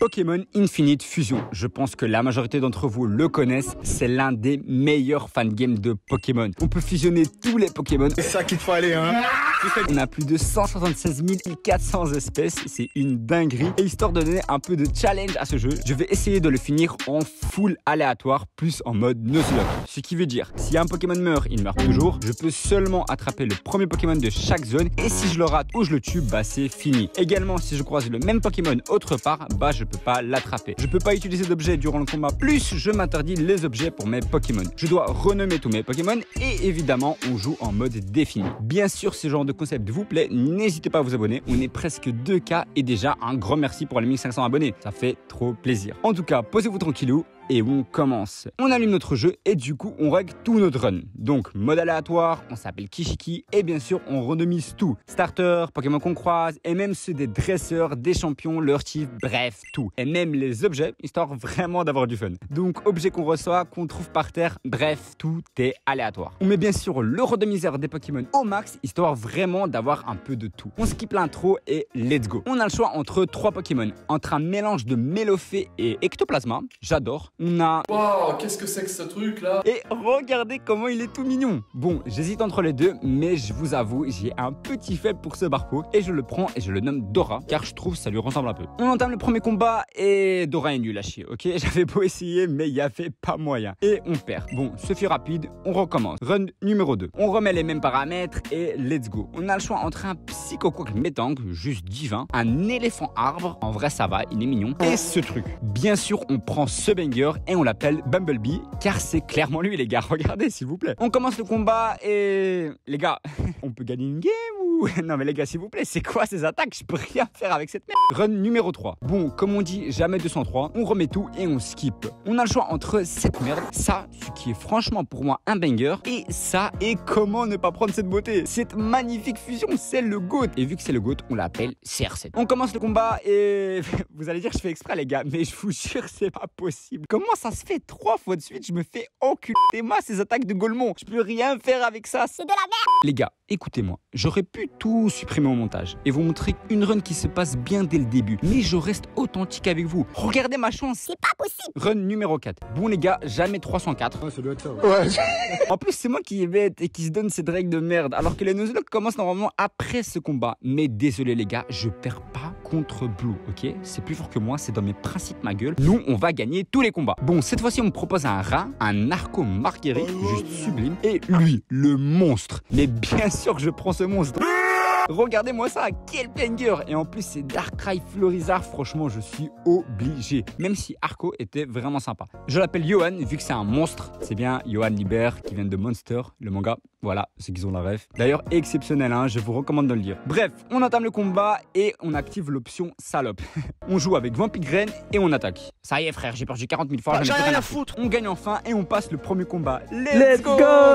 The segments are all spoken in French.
Pokémon Infinite Fusion, je pense que la majorité d'entre vous le connaissent, c'est l'un des meilleurs fangames de Pokémon. On peut fusionner tous les Pokémon. C'est ça qu'il te fallait, hein. On a plus de 176 400 espèces, c'est une dinguerie. Et histoire de donner un peu de challenge à ce jeu, je vais essayer de le finir en full aléatoire, plus en mode Nuzlocke. Ce qui veut dire, si un Pokémon meurt, il meurt toujours. Je peux seulement attraper le premier Pokémon de chaque zone. Et si je le rate ou je le tue, bah c'est fini. Également, si je croise le même Pokémon autre part, bah je peux pas l'attraper. Je peux pas utiliser d'objets durant le combat, plus je m'interdis les objets pour mes Pokémon. Je dois renommer tous mes Pokémon et évidemment, on joue en mode défini. Bien sûr, ce genre de concept vous plaît, n'hésitez pas à vous abonner. On est presque 2K et déjà un grand merci pour les 1500 abonnés. Ça fait trop plaisir. En tout cas, posez-vous tranquillou. Et on commence. On allume notre jeu et du coup on règle tout notre run. Donc mode aléatoire, on s'appelle Kishiki et bien sûr on randomise tout. Starter, Pokémon qu'on croise et même ceux des dresseurs, des champions, leurs types, bref tout. Et même les objets, histoire vraiment d'avoir du fun. Donc objets qu'on reçoit, qu'on trouve par terre, bref tout est aléatoire. On met bien sûr le randomiseur des Pokémon au max, histoire vraiment d'avoir un peu de tout. On skip l'intro et let's go. On a le choix entre 3 Pokémon, entre un mélange de Mélofée et Ectoplasma, j'adore. On a... Waouh, qu'est-ce que c'est que ce truc là? Et regardez comment il est tout mignon. Bon, j'hésite entre les deux, mais je vous avoue, j'ai un petit faible pour ce Barpo et je le prends et je le nomme Dora, car je trouve que ça lui ressemble un peu. On entame le premier combat et Dora est nul à chier, ok? J'avais beau essayer, mais il y avait pas moyen. Et on perd. Bon, ce fut rapide, on recommence. Run numéro 2. On remet les mêmes paramètres et let's go. On a le choix entre un Psychoquack Métang, juste divin, un éléphant arbre, en vrai ça va, il est mignon, et ce truc. Bien sûr, on prend ce banger et on l'appelle Bumblebee car c'est clairement lui les gars, regardez s'il vous plaît. On commence le combat et les gars, on peut gagner une game ou... Non mais les gars s'il vous plaît, c'est quoi ces attaques? Je peux rien faire avec cette merde. Run numéro 3. Bon, comme on dit jamais 203, on remet tout et on skip. On a le choix entre cette merde, ça, ce qui est franchement pour moi un banger, et ça, et comment ne pas prendre cette beauté? Cette magnifique fusion, c'est le GOAT. Et vu que c'est le GOAT, on l'appelle CR7. On commence le combat et... Vous allez dire je fais exprès les gars, mais je vous jure c'est pas possible. Comment ça se fait 3 fois de suite, je me fais enculer? Et moi, ces attaques de Golemon, je peux rien faire avec ça. C'est de la merde. Les gars, écoutez-moi. J'aurais pu tout supprimer au montage et vous montrer une run qui se passe bien dès le début. Mais je reste authentique avec vous. Regardez ma chance. C'est pas possible. Run numéro 4. Bon les gars, jamais 304. Ouais, ça doit être ça. Ouais. En plus, c'est moi qui est bête et qui se donne cette règle de merde. Alors que les Nuzlocke commencent normalement après ce combat. Mais désolé les gars, je perds pas contre Blue, ok? C'est plus fort que moi, c'est dans mes principes ma gueule. Nous, on va gagner tous les combats. Bon, cette fois-ci, on me propose un rat, un narco marguerite, juste sublime. Et lui, le monstre. Mais bien sûr que je prends ce monstre. Regardez-moi ça, quel banger! Et en plus c'est Darkrai Florizarre, franchement je suis obligé. Même si Arco était vraiment sympa. Je l'appelle Johan, vu que c'est un monstre. C'est bien Johan Liber qui vient de Monster, le manga. Voilà, ceux qui ont la ref. D'ailleurs exceptionnel, hein, je vous recommande de le lire. Bref, on entame le combat et on active l'option salope. On joue avec Vampigren et on attaque. Ça y est frère, j'ai perdu 40 000 fois, j'en ai rien à foutre. On gagne enfin et on passe le premier combat. Let's go!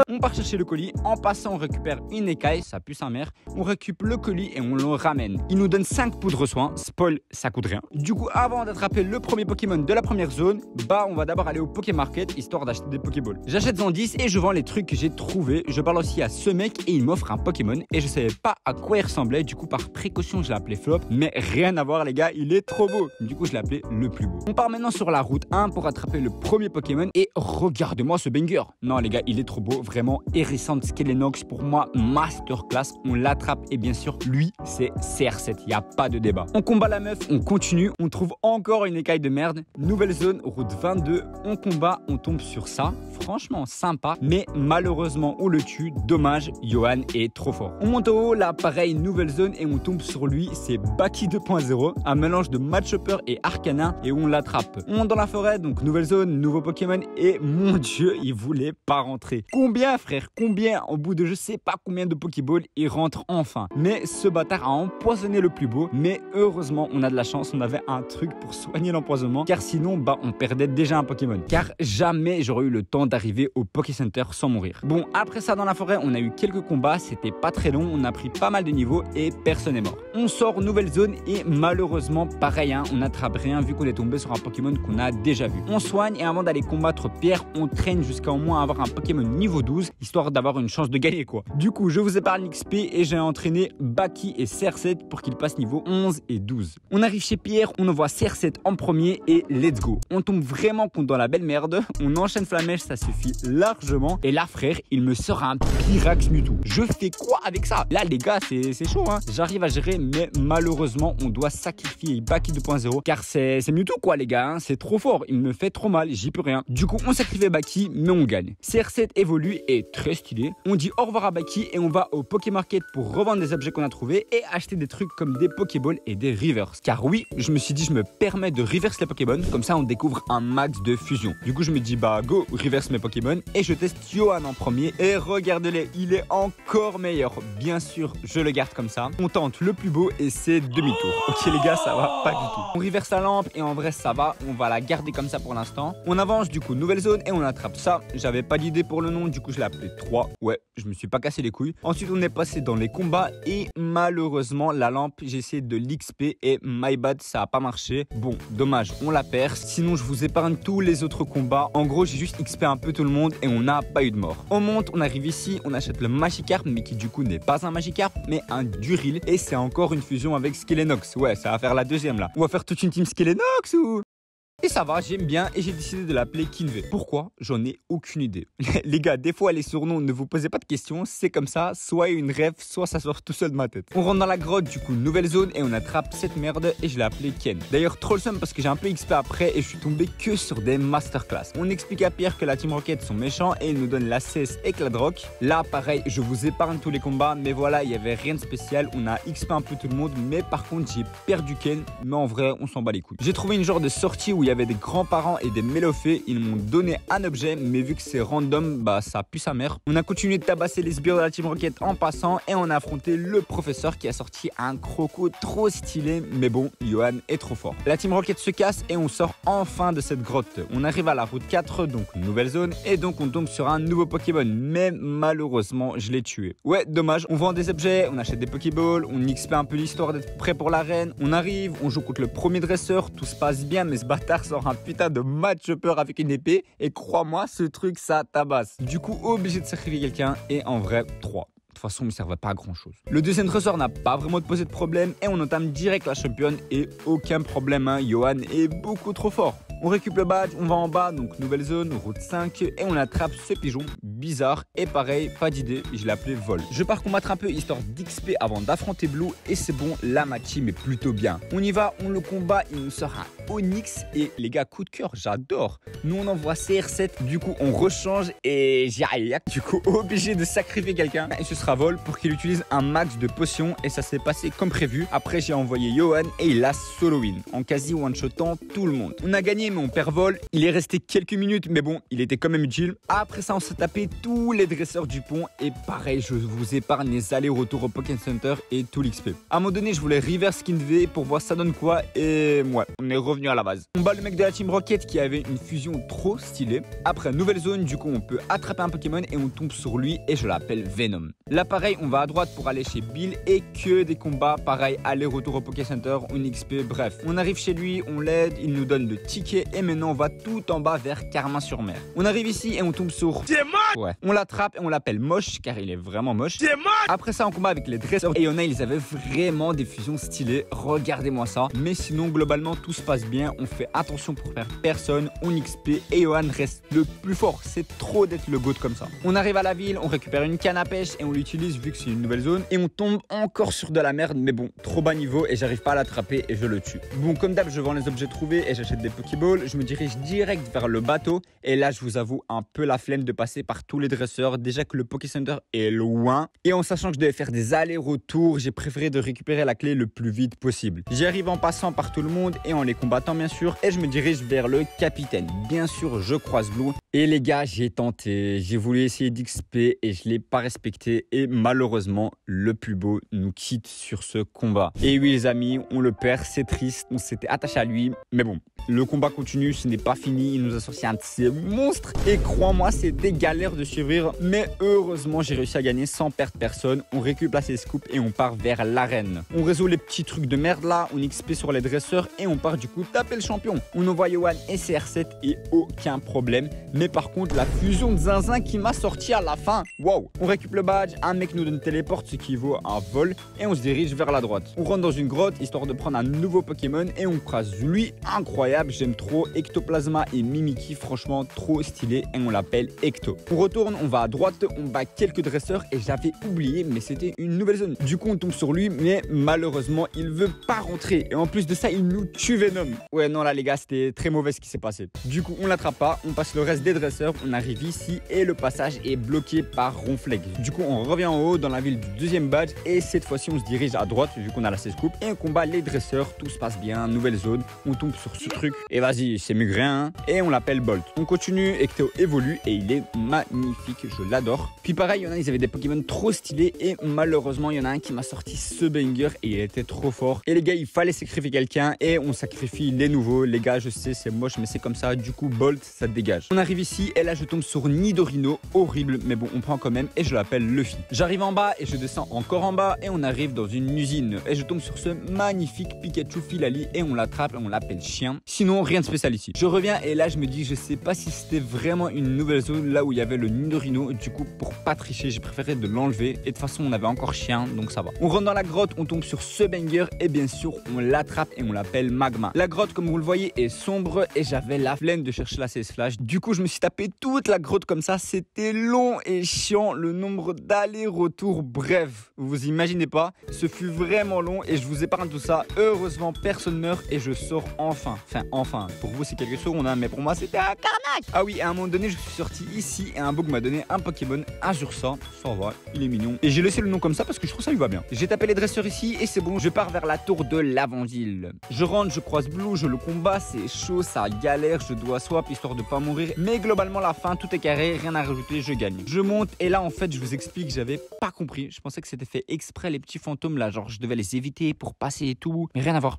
On part chercher le colis, en passant on récupère une écaille, ça pue sa mère. On récupère le colis et on le ramène. Il nous donne 5 poudres soins. Spoil, ça coûte rien. Du coup, avant d'attraper le premier Pokémon de la première zone, bah on va d'abord aller au Pokémarket histoire d'acheter des Pokéballs. J'achète en 10 et je vends les trucs que j'ai trouvés. Je parle aussi à ce mec et il m'offre un Pokémon et je savais pas à quoi il ressemblait. Du coup, par précaution, je l'ai appelé Flop. Mais rien à voir les gars, il est trop beau. Du coup, je l'ai appelé le plus beau. On part maintenant sur la route 1 pour attraper le premier Pokémon et regardez-moi ce banger. Non les gars, il est trop beau. Vraiment, Hérissante Skelenox pour moi, masterclass. On l'attrape et bien sûr, lui, c'est CR7, il n'y a pas de débat. On combat la meuf, on continue, on trouve encore une écaille de merde. Nouvelle zone, route 22, on combat, on tombe sur ça. Franchement, sympa, mais malheureusement, on le tue. Dommage, Johan est trop fort. On monte au haut, là, pareil, nouvelle zone, et on tombe sur lui, c'est Baki 2.0, un mélange de Mudchopper et Arcanin, et on l'attrape. On monte dans la forêt, donc nouvelle zone, nouveau Pokémon, et mon dieu, il voulait pas rentrer. Combien, frère, combien? Au bout de je sais pas combien de Pokéballs, il rentre enfin. Mais ce bâtard a empoisonné le plus beau. Mais heureusement, on a de la chance. On avait un truc pour soigner l'empoisonnement. Car sinon, bah, on perdait déjà un Pokémon. Car jamais j'aurais eu le temps d'arriver au Poké Center sans mourir. Bon, après ça, dans la forêt, on a eu quelques combats. C'était pas très long. On a pris pas mal de niveaux et personne n'est mort. On sort nouvelle zone et malheureusement, pareil, hein, on n'attrape rien vu qu'on est tombé sur un Pokémon qu'on a déjà vu. On soigne et avant d'aller combattre Pierre, on traîne jusqu'à au moins avoir un Pokémon niveau 12, histoire d'avoir une chance de gagner, quoi. Du coup, je vous épargne l'XP et j'ai entraîné envoyer Baki et CR7 pour qu'ils passent niveau 11 et 12. On arrive chez Pierre, on envoie CR7 en premier et let's go. On tombe vraiment contre dans la belle merde. On enchaîne Flamèche, ça suffit largement. Et là, frère, il me sort un Pyrax Mewtwo. Je fais quoi avec ça? Là, les gars, c'est chaud, hein. J'arrive à gérer, mais malheureusement, on doit sacrifier Baki 2.0 car c'est Mewtwo, quoi, les gars, hein. C'est trop fort. Il me fait trop mal, j'y peux rien. Du coup, on sacrifie Baki, mais on gagne. CR7 évolue et très stylé. On dit au revoir à Baki et on va au Pokémarket pour revendre des objets qu'on a trouvés et acheter des trucs comme des Pokéballs et des Reverse. Car oui, je me suis dit, je me permets de reverse les Pokémon, comme ça on découvre un max de fusion. Du coup, je me dis, bah go, reverse mes Pokémon et je teste Johan en premier. Et regardez-les, il est encore meilleur. Bien sûr, je le garde comme ça. On tente le plus beau et c'est demi-tour. Ok les gars, ça va pas du tout. On reverse la lampe et en vrai ça va, on va la garder comme ça pour l'instant. On avance du coup, nouvelle zone et on attrape ça. J'avais pas d'idée pour le nom, du coup je l'ai appelé 3. Ouais, je me suis pas cassé les couilles. Ensuite on est passé dans les combats et malheureusement la lampe, j'ai essayé de l'XP et my bad, ça a pas marché. Bon, dommage, on la perd. Sinon je vous épargne tous les autres combats. En gros j'ai juste XP un peu tout le monde et on n'a pas eu de mort. On monte, on arrive ici, on achète le Magikarp mais qui du coup n'est pas un Magikarp mais un Duril et c'est encore une fusion avec Skelenox. Ouais, ça va faire la deuxième là. On va faire toute une team Skelenox ou... Et ça va, j'aime bien et j'ai décidé de l'appeler Kinvey. Pourquoi? J'en ai aucune idée. Les gars, des fois les surnoms, ne vous posez pas de questions, c'est comme ça, soit une rêve, soit ça sort tout seul de ma tête. On rentre dans la grotte, du coup, nouvelle zone et on attrape cette merde et je l'ai appelé Ken. D'ailleurs, trop le seum parce que j'ai un peu XP après et je suis tombé que sur des masterclass. On explique à Pierre que la Team Rocket sont méchants et il nous donne la CS Écladroc. Là, pareil, je vous épargne tous les combats, mais voilà, il y avait rien de spécial. On a XP un peu tout le monde, mais par contre, j'ai perdu Ken, mais en vrai, on s'en bat les couilles. J'ai trouvé une genre de sortie où il y avait des grands-parents et des mélophées. Ils m'ont donné un objet, mais vu que c'est random, bah ça pue sa mère. On a continué de tabasser les sbires de la Team Rocket en passant et on a affronté le professeur qui a sorti un croco trop stylé, mais bon, Johan est trop fort. La Team Rocket se casse et on sort enfin de cette grotte. On arrive à la route 4, donc nouvelle zone, et donc on tombe sur un nouveau Pokémon, mais malheureusement, je l'ai tué. Ouais, dommage, on vend des objets, on achète des Pokéballs, on XP un peu l'histoire d'être prêt pour l'arène, on arrive, on joue contre le premier dresseur, tout se passe bien, mais ce bâtard sort un putain de match-upper avec une épée et crois-moi, ce truc ça tabasse. Du coup, obligé de sacrifier quelqu'un et en vrai, 3. De toute façon, il ne servait pas à grand chose. Le deuxième ressort n'a pas vraiment posé de problème et on entame direct la championne et aucun problème, hein. Johan est beaucoup trop fort. On récupère le badge, on va en bas, donc nouvelle zone, route 5 et on attrape ce pigeon bizarre et pareil, pas d'idée, je l'ai appelé vol. Je pars combattre un peu histoire d'XP avant d'affronter Blue et c'est bon, la match mais plutôt bien. On y va, on le combat, il nous sort un Onyx et les gars, coup de cœur, j'adore. Nous on envoie CR7, du coup on rechange et j'y arrive. Du coup obligé de sacrifier quelqu'un et ce sera vol pour qu'il utilise un max de potions et ça s'est passé comme prévu. Après j'ai envoyé Johan et il a solo win en quasi one-shotant tout le monde. On a gagné mais on perd vol. Il est resté quelques minutes mais bon, il était quand même utile. Après ça on s'est tapé tous les dresseurs du pont et pareil, je vous épargne les allers-retours au Pokémon Center et tout l'XP. À un moment donné je voulais reverse Kinvey pour voir ça donne quoi et ouais, on est revenu à la base. On bat le mec de la Team Rocket qui avait une fusion trop stylée. Après nouvelle zone, du coup on peut attraper un Pokémon et on tombe sur lui et je l'appelle Venom. Là pareil, on va à droite pour aller chez Bill et que des combats, pareil, aller-retour au Poké Center, on XP, bref. On arrive chez lui, on l'aide, il nous donne le ticket et maintenant on va tout en bas vers Carmin-sur-Mer. On arrive ici et on tombe sur... C'est moche. Ouais. On l'attrape et on l'appelle moche car il est vraiment moche. C'est moche. Après ça on combat avec les dresseurs et il y en a, ils avaient vraiment des fusions stylées, regardez-moi ça. Mais sinon globalement tout se passe bien, on fait attention pour faire personne, on XP et Johan reste le plus fort, c'est trop d'être le GOAT comme ça. On arrive à la ville, on récupère une canne à pêche et on l'utilise vu que c'est une nouvelle zone et on tombe encore sur de la merde mais bon, trop bas niveau et j'arrive pas à l'attraper et je le tue. Bon comme d'hab je vends les objets trouvés et j'achète des Pokéballs, je me dirige direct vers le bateau et là je vous avoue un peu la flemme de passer par tous les dresseurs, déjà que le Poké Center est loin et en sachant que je devais faire des allers-retours, j'ai préféré de récupérer la clé le plus vite possible. J'y arrive en passant par tout le monde et en les combattant bien sûr et je me dirige vers le capitaine. Bien sûr je croise Blue et les gars j'ai tenté, j'ai voulu essayer d'XP et je l'ai pas respecté et malheureusement le plus beau nous quitte sur ce combat. Et oui les amis, on le perd, c'est triste, on s'était attaché à lui mais bon, le combat continue, ce n'est pas fini, il nous a sorti un de ces monstres et crois-moi c'était galère de suivre mais heureusement j'ai réussi à gagner sans perdre personne. On récupère ses scoops et on part vers l'arène. On résout les petits trucs de merde là, on XP sur les dresseurs et on part du coup taper le champion. On envoie Johan et CR7 et aucun problème Mais par contre, la fusion de zinzin qui m'a sorti à la fin. Wow. On récupère le badge, un mec nous donne téléporte, ce qui vaut un vol, et on se dirige vers la droite. On rentre dans une grotte, histoire de prendre un nouveau Pokémon, et on croise lui, incroyable, j'aime trop, Ectoplasma et Mimikyu, franchement trop stylé, et on l'appelle Ecto. On retourne, on va à droite, on bat quelques dresseurs, et j'avais oublié, mais c'était une nouvelle zone. Du coup, on tombe sur lui, mais malheureusement, il veut pas rentrer, et en plus de ça, il nous tue Venom. Ouais, non, là, les gars, c'était très mauvais ce qui s'est passé. Du coup, on l'attrape pas, on passe le reste des dresseurs, on arrive ici, et le passage est bloqué par Ronflex. Du coup, on revient en haut dans la ville du deuxième badge, et cette fois-ci, on se dirige à droite, vu qu'on a la 16 coupe, et on combat les dresseurs, tout se passe bien, nouvelle zone, on tombe sur ce truc, et vas-y, c'est Mugrin, hein, et on l'appelle Bolt. On continue, Ecto évolue, et il est magnifique, je l'adore. Puis pareil, il y en a, ils avaient des Pokémon trop stylés, et malheureusement, il y en a un qui m'a sorti ce banger, et il était trop fort. Et les gars, il fallait sacrifier quelqu'un, et on sacrifie les nouveaux. Les gars, je sais, c'est moche, mais c'est comme ça, du coup, Bolt, ça dégage. On arrive ici, et là, je tombe sur Nidorino, horrible, mais bon, on prend quand même, et je l'appelle Luffy. J'arrive en bas, et je descends encore en bas, et on arrive dans une usine, et je tombe sur ce magnifique Pikachu Filali, et on l'attrape, et on l'appelle Chien. Sinon, rien de spécial ici. Je reviens, et là, je me dis, je sais pas si c'était vraiment une nouvelle zone, là où il y avait le Nidorino, du coup, pour pas tricher, j'ai préféré de l'enlever, et de toute façon, on avait encore Chien, donc ça va. On rentre dans la grotte, on tombe sur ce banger, et bien sûr, on l'attrape, et on l'appelle Magma. La grotte, comme vous le voyez, est sombre, et j'avais la flemme de chercher la CS Flash. Du coup, je me suis tapé toute la grotte comme ça, c'était long et chiant, le nombre d'allers-retours, bref, vous imaginez pas, ce fut vraiment long, et je vous épargne tout ça. Heureusement, personne meurt, et je sors enfin. Enfin, pour vous, c'est quelque chose, mais pour moi, c'était un carnage. Ah oui, à un moment donné, je suis sorti ici, et un bug m'a donné un Pokémon, Azursa, ça va, il est mignon, et j'ai laissé le nom comme ça parce que je trouve ça lui va bien. J'ai tapé les dresseurs ici, et c'est bon, je pars vers la tour de l'Avant-Ville. Je rentre, je croise Blue, je le combat, c'est chaud, ça galère, je dois swap histoire de pas mourir, mais globalement, la fin, tout est carré, rien à rajouter, je gagne. Je monte, et là, en fait, je vous explique, j'avais pas compris, je pensais que c'était fait exprès, les petits fantômes là, genre je devais les éviter pour passer et tout, mais rien à voir.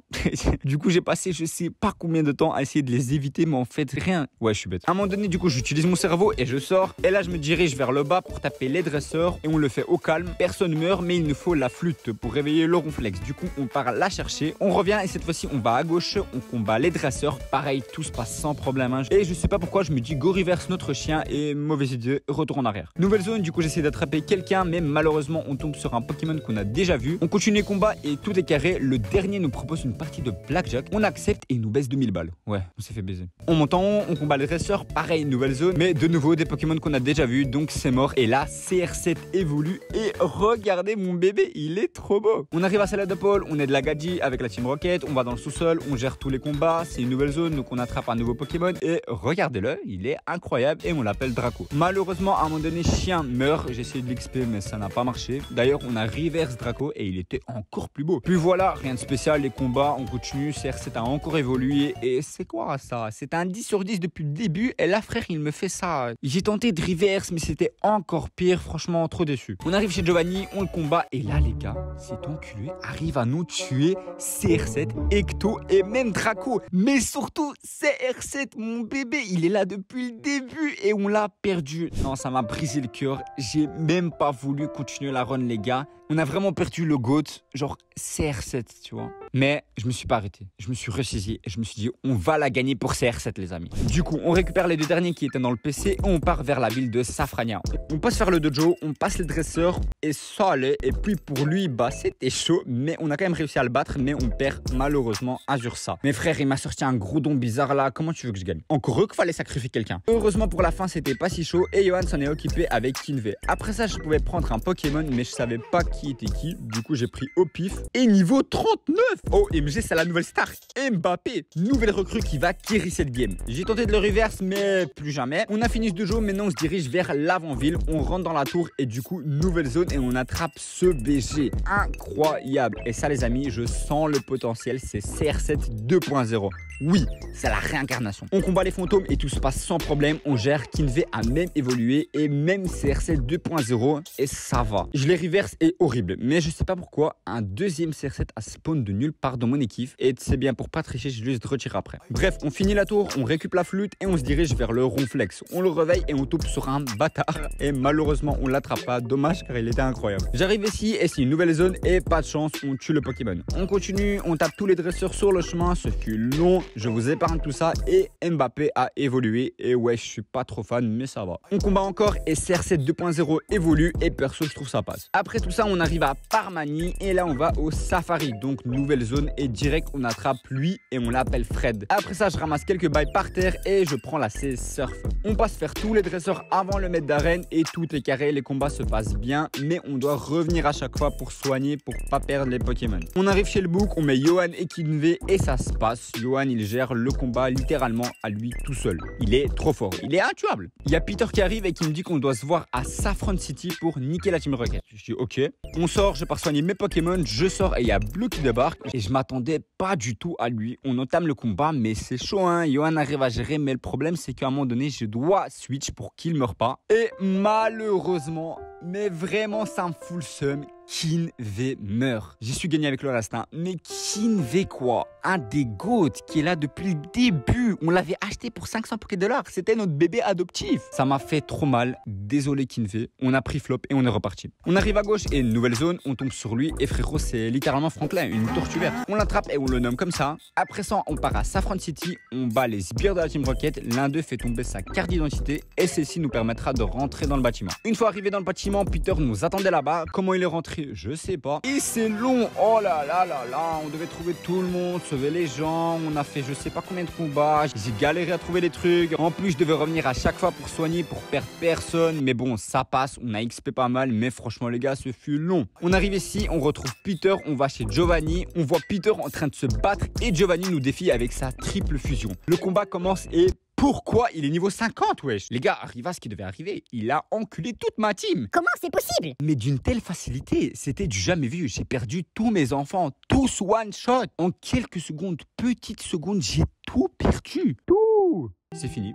Du coup, j'ai passé je sais pas combien de temps à essayer de les éviter, mais en fait, rien. Ouais, je suis bête. À un moment donné, du coup, j'utilise mon cerveau et je sors, et là, je me dirige vers le bas pour taper les dresseurs, et on le fait au calme. Personne meurt, mais il nous faut la flûte pour réveiller le Ronflex. Du coup, on part la chercher, on revient, et cette fois-ci, on va à gauche, on combat les dresseurs. Pareil, tout se passe sans problème, hein. Et je sais pas pourquoi, je me dis go reverse notre chien, et mauvaise idée, retour en arrière. Nouvelle zone, du coup, j'essaie d'attraper quelqu'un, mais malheureusement, on tombe sur un Pokémon qu'on a déjà vu. On continue les combats, et tout est carré. Le dernier nous propose une partie de Blackjack. On accepte, et il nous baisse 2000 balles. Ouais, on s'est fait baiser. On monte en haut, on combat les dresseurs. Pareil, nouvelle zone, mais de nouveau, des Pokémon qu'on a déjà vu, donc c'est mort. Et là, CR7 évolue, et regardez mon bébé, il est trop beau. On arrive à Salade de Paul, on est de la Gadji avec la Team Rocket, on va dans le sous-sol, on gère tous les combats, c'est une nouvelle zone, donc on attrape un nouveau Pokémon, et regardez-le, il est incroyable, et on l'appelle Draco. Malheureusement, à un moment donné, Chien meurt, j'ai essayé de l'XP, mais ça n'a pas marché. D'ailleurs, on a reverse Draco, et il était encore plus beau. Puis voilà, rien de spécial, les combats, on continue, CR7 a encore évolué, et c'est quoi ça? C'est un 10 sur 10 depuis le début, et là, frère, il me fait ça. J'ai tenté de reverse, mais c'était encore pire, franchement, trop déçu. On arrive chez Giovanni, on le combat, et là, les gars, cet enculé arrive à nous tuer CR7, Ecto et même Draco. Mais surtout, CR7, mon bébé, il est là depuis le début, et on l'a perdu. Non, ça m'a brisé le cœur. J'ai même pas voulu continuer la run, les gars. On a vraiment perdu le GOAT, genre CR7, tu vois. Mais je me suis pas arrêté. Je me suis ressaisi et je me suis dit, on va la gagner pour CR7, les amis. Du coup, on récupère les deux derniers qui étaient dans le PC et on part vers la ville de Safrania. On passe faire le dojo, on passe les dresseurs et ça allait. Et puis pour lui, bah c'était chaud, mais on a quand même réussi à le battre, mais on perd malheureusement Azursa. Mais frère, il m'a sorti un gros don bizarre là. Comment tu veux que je gagne? Encore eux qu'il fallait sacrifier quelqu'un. Heureusement pour la fin, c'était pas si chaud et Johan s'en est occupé avec Kinvey. Après ça, je pouvais prendre un Pokémon, mais je savais pas qui était qui. Du coup, j'ai pris au pif. Et niveau 39. Oh, MG, c'est la nouvelle star. Mbappé. Nouvelle recrue qui va carry cette game. J'ai tenté de le reverse, mais plus jamais. On a fini ce dojo. Maintenant, on se dirige vers l'avant-ville. On rentre dans la tour et du coup, nouvelle zone et on attrape ce BG. Incroyable. Et ça, les amis, je sens le potentiel. C'est CR7 2.0. Oui, c'est la réincarnation. On combat les fantômes et tout se passe sans problème. On gère. Kinvey a même évolué et même CR7 2.0 et ça va. Je les reverse et horrible. Mais je sais pas pourquoi un deuxième CR7 a spawn de nulle part dans mon équipe. Et c'est bien pour pas tricher, je vais juste retirer après. Bref, on finit la tour, on récupère la flûte et on se dirige vers le Ronflex. On le réveille et on tombe sur un bâtard. Et malheureusement, on l'attrape pas. Dommage car il était incroyable. J'arrive ici et c'est une nouvelle zone et pas de chance, on tue le Pokémon. On continue, on tape tous les dresseurs sur le chemin. Ce fut long, Je vous épargne tout ça et Mbappé a évolué. Et ouais, je suis pas trop fan, mais ça va. On combat encore et CR7 2.0 évolue et perso, je trouve ça passe. Après tout ça, on arrive à Parmanie et là, on va au Safari. Donc, nouvelle zone et direct, on attrape lui et on l'appelle Fred. Après ça, je ramasse quelques bails par terre et je prends la C Surf. On passe faire tous les dresseurs avant le maître d'arène et tout est carré. Les combats se passent bien, mais on doit revenir à chaque fois pour soigner, pour pas perdre les Pokémon. On arrive chez le bouc, on met Johan et Kinvé et ça se passe. Johan, il gère le combat littéralement à lui tout seul. Il est trop fort, il est intuable. Il y a Peter qui arrive et qui me dit qu'on doit se voir à Saffron City pour niquer la Team Rocket. Je dis ok. On sort, je pars soigner mes Pokémon, je sors et il y a Blue qui débarque et je m'attendais pas du tout à lui. On entame le combat, mais c'est chaud, hein. Johan arrive à gérer, mais le problème c'est qu'à un moment donné, je dois switch pour qu'il meure pas. Et malheureusement, mais vraiment ça me fout le seum, Kinvé meurt. J'ai su gagner avec le reste, hein. Mais Kinvé quoi? Un des GOAT qui est là depuis le début. On l'avait acheté pour 500 $. C'était notre bébé adoptif. Ça m'a fait trop mal. Désolé Kinvé. On a pris flop et on est reparti. On arrive à gauche et une nouvelle zone. On tombe sur lui et frérot, c'est littéralement Franklin, une tortue verte. On l'attrape et on le nomme comme ça. Après ça, on part à Saffron City. On bat les sbires de la Team Rocket. L'un d'eux fait tomber sa carte d'identité et celle-ci nous permettra de rentrer dans le bâtiment. Une fois arrivé dans le bâtiment, Peter nous attendait là-bas. Comment il est rentré? Je sais pas. Et c'est long. Oh là là là là. On devait trouver tout le monde, sauver les gens. On a fait je sais pas combien de combats. J'ai galéré à trouver les trucs. En plus, je devais revenir à chaque fois pour soigner, pour perdre personne. Mais bon, ça passe. On a XP pas mal. Mais franchement, les gars, ce fut long. On arrive ici, on retrouve Peter. On va chez Giovanni. On voit Peter en train de se battre. Et Giovanni nous défie avec sa triple fusion. Le combat commence et pourquoi il est niveau 50, wesh? Les gars, arriva ce qui devait arriver. Il a enculé toute ma team. Comment c'est possible? Mais d'une telle facilité, c'était du jamais vu. J'ai perdu tous mes enfants, tous one shot. En quelques secondes, petites secondes, j'ai tout perdu. Tout. C'est fini.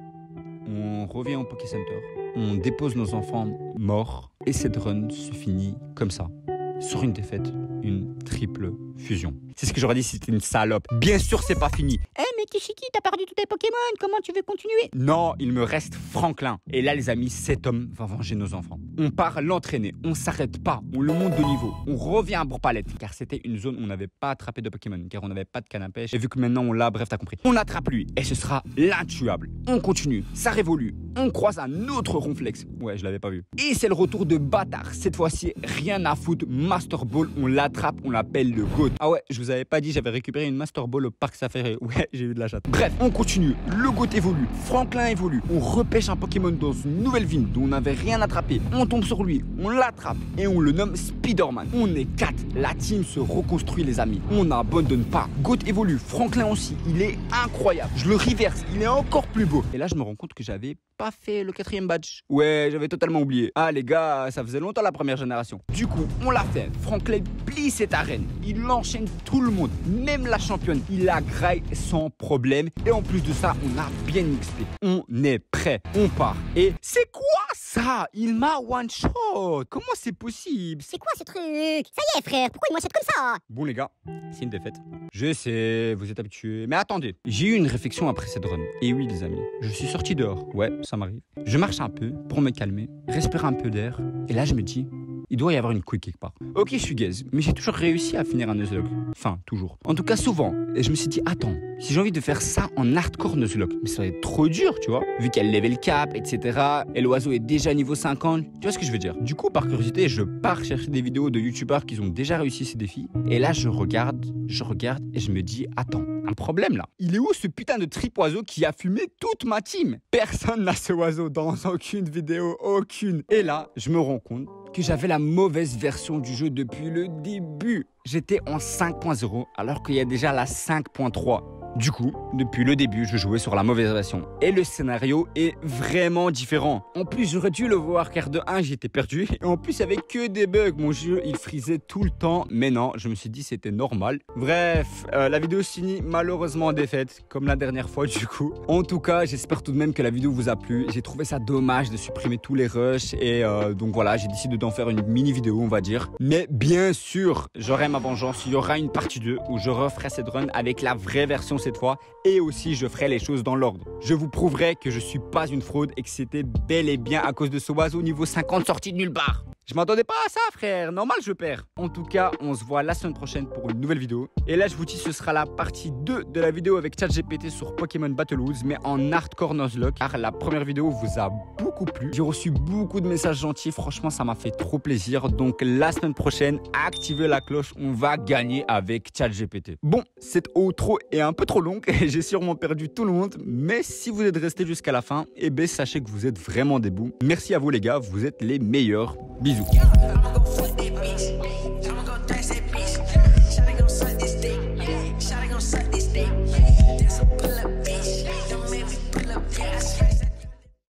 On revient au Poké Center. On dépose nos enfants morts. Et cette run se finit comme ça. Sur une défaite, une triple fusion. C'est ce que j'aurais dit si c'était une salope. Bien sûr, c'est pas fini. Mais Kishiki, t'as perdu tous tes Pokémon, comment tu veux continuer? Non, il me reste Franklin. Et là, les amis, cet homme va venger nos enfants. On part l'entraîner, on s'arrête pas, on le monte de niveau. On revient à Bourg-Palette, car c'était une zone où on n'avait pas attrapé de Pokémon, car on n'avait pas de canne à pêche. Et vu que maintenant on l'a, bref, t'as compris. On attrape lui, et ce sera l'intuable. On continue, ça révolue. On croise un autre Ronflex. Ouais, je l'avais pas vu. Et c'est le retour de bâtard. Cette fois-ci, rien à foutre. Master Ball, on l'attrape, on l'appelle le GOAT. Ah ouais, je vous avais pas dit, j'avais récupéré une Master Ball au parc Safari. Ouais, j'ai eu de la chatte. Bref, on continue. Le GOAT évolue. Franklin évolue. On repêche un Pokémon dans une nouvelle ville dont on n'avait rien attrapé. On tombe sur lui, on l'attrape et on le nomme Spider-Man. On est 4. La team se reconstruit, les amis. On n'abandonne pas. GOAT évolue. Franklin aussi. Il est incroyable. Je le reverse. Il est encore plus beau. Et là, je me rends compte que j'avais pas fait le 4e badge. Ouais, j'avais totalement oublié. Ah les gars, ça faisait longtemps la première génération. Du coup, on l'a fait. Franklin plie cette arène. Il enchaîne tout le monde, même la championne. Il la graille sans problème. Et en plus de ça, on a bien XP. On est prêt. On part. Et c'est quoi ça? Il m'a one shot. Comment c'est possible? C'est quoi ce truc? Ça y est frère, pourquoi il m'achète comme ça? Bon les gars, c'est une défaite. Je sais, vous êtes habitués. Mais attendez, j'ai eu une réflexion après cette run. Et oui les amis, je suis sorti dehors. Ouais, ça m'arrive. Je marche un peu pour me calmer, respirer un peu d'air. Et là je me dis, il doit y avoir une couille quelque part. Ok, je suis gaze, mais j'ai toujours réussi à finir un Nuzlocke. Enfin, toujours. En tout cas, souvent. Et je me suis dit, attends, si j'ai envie de faire ça en hardcore Nuzlocke, mais ça va être trop dur, tu vois. Vu qu'elle level cap, etc. Et l'oiseau est déjà niveau 50. Tu vois ce que je veux dire? Du coup, par curiosité, je pars chercher des vidéos de youtubeurs qui ont déjà réussi ces défis. Et là, je regarde et je me dis, attends, un problème là. Il est où ce putain de trip oiseau qui a fumé toute ma team? Personne n'a ce oiseau dans aucune vidéo, aucune. Et là, je me rends compte que j'avais la mauvaise version du jeu depuis le début. J'étais en 5.0 alors qu'il y a déjà la 5.3. Du coup, depuis le début, je jouais sur la mauvaise version. Et le scénario est vraiment différent. En plus, j'aurais dû le voir car de 1, j'étais perdu. Et en plus, avec que des bugs. Mon jeu, il frisait tout le temps. Mais non, je me suis dit c'était normal. Bref, la vidéo se finit malheureusement en défaite. Comme la dernière fois du coup. En tout cas, j'espère tout de même que la vidéo vous a plu. J'ai trouvé ça dommage de supprimer tous les rushs. Et donc voilà, j'ai décidé d'en faire une mini vidéo, on va dire. Mais bien sûr, j'aurai ma vengeance. Il y aura une partie 2 où je referai cette run avec la vraie version cette fois, et aussi je ferai les choses dans l'ordre. Je vous prouverai que je suis pas une fraude et que c'était bel et bien à cause de ce oiseau niveau 50 sorti de nulle part. Je m'attendais pas à ça, frère. Normal, je perds. En tout cas, on se voit la semaine prochaine pour une nouvelle vidéo. Et là, je vous dis, ce sera la partie 2 de la vidéo avec ChatGPT sur Pokémon Battle Woods, mais en hardcore Nuzlocke. Car la première vidéo vous a beaucoup plu. J'ai reçu beaucoup de messages gentils. Franchement, ça m'a fait trop plaisir. Donc, la semaine prochaine, activez la cloche. On va gagner avec ChatGPT. Bon, cette outro est un peu trop longue et j'ai sûrement perdu tout le monde. Mais si vous êtes resté jusqu'à la fin, eh ben, sachez que vous êtes vraiment des bouts. Merci à vous, les gars. Vous êtes les meilleurs. Bisous.